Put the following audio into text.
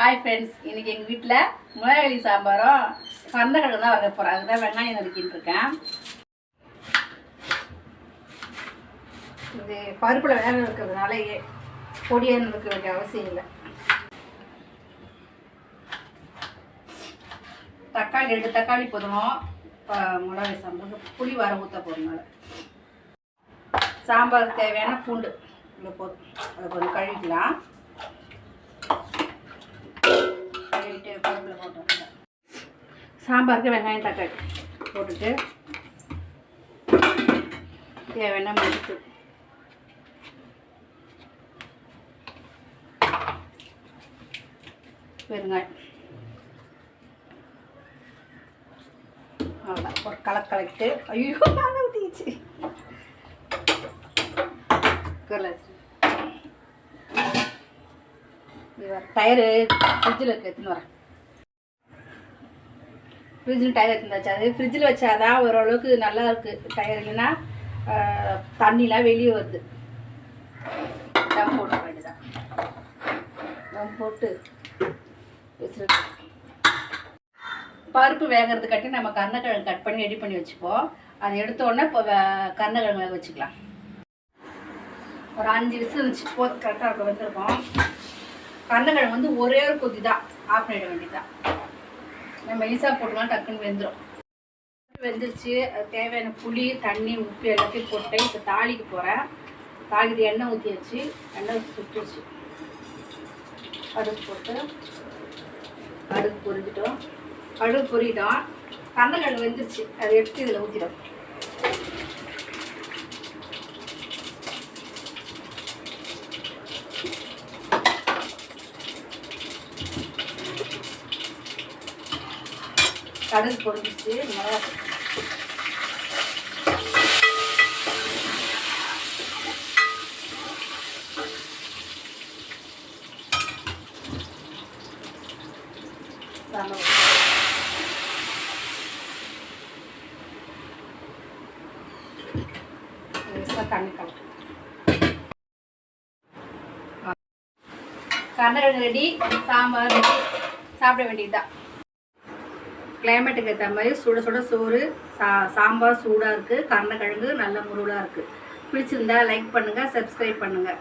Hi friends, இன்றைக்கி எங்கள் வீட்டில் முளைகளி சாம்பாரும் கருணக்கிழங்கு தான் வர போகிறேன். அதுதான் வெங்காயம் நறுக்கின்னு இருக்கேன். இது பருப்பில் வேலை இருக்கிறதுனால பொடியாக நறுக்க வேண்டிய அவசியம் இல்லை. தக்காளி 2 தக்காளி போதும். மிளகாய் சாம்பாருக்கு புளி வர ஊற்ற போகிறதுனால சாம்பாருக்கு தேவையான பூண்டு இவ்வளோ போதும். அதை கொஞ்சம் கழுவிக்கலாம். பருப்பில் போட்டு சாம்பாருக்கு வெங்காயம் தக்காளி போட்டுட்டு தேவையான மதிப்பு வெங்காயம் அவ்வளோதான். ஒரு கலக்கிட்டு ஐயோ நல்லா ஊற்றிச்சு டயரு ஃப்ரிட்ஜில் எடுத்துன்னு வரேன். ஃப்ரிட்ஜில் டயர் எடுத்துருந்தாச்சு. அது ஃப்ரிட்ஜில் வச்சாதான் ஓரளவுக்கு நல்லா இருக்குது. டயர் இல்லைன்னா தண்ணிலாம் வெளியே வருது. தம் போட வேண்டியதான். தம் போட்டு பருப்பு வேகிறதுக்காட்டி நம்ம கருணக்கிழங்கு கட் பண்ணி ரெடி பண்ணி வச்சுப்போம். அதை எடுத்தோடனே இப்போ கருணக்கிழங்கு வேக வச்சுக்கலாம். ஒரு 5 விசில் இருந்துச்சு போதும், கரெக்டாக இருக்க வந்துருக்கோம். கருணக்கிழங்கு வந்து ஒரே ஒரு கொதி தான், ஆஃப் பண்ணிட வேண்டியதுதான். நம்ம மெலிசா போட்டுக்கலாம், டக்குன்னு வெந்துடும். வெந்துருச்சு. அது தேவையான புளி, தண்ணி, உப்பு எல்லாத்தையும் போட்டேன். இப்போ தாளிக்கு போகிறேன். தாளிக்கு எண்ணெய் ஊற்றி வச்சு எண்ணெய் சுட்டுச்சு. கடுகு போட்டு கடுகு பொரிஞ்சிட்டோம். கடுகு பொரியிட்டோம். கருணக்கிழங்கு வெந்துருச்சு. அதை எடுத்து இதில் ஊற்றிடும். கடுகு பொரிஞ்சிச்சு. மிளகா தண்ணி கலக்கு. கருணக்கிழங்கு ரெடி, சாம்பார் ரெடி. சாப்பிட வேண்டியதுதான். கிளைமேட்டுக்கு ஏற்ற மாதிரி சுட சுட சோறு, சாம்பார் சூடாக இருக்குது. கருணக்கிழங்கு நல்ல முருளாக இருக்குது. பிடிச்சிருந்தா லைக் பண்ணுங்கள், சப்ஸ்கிரைப் பண்ணுங்கள்.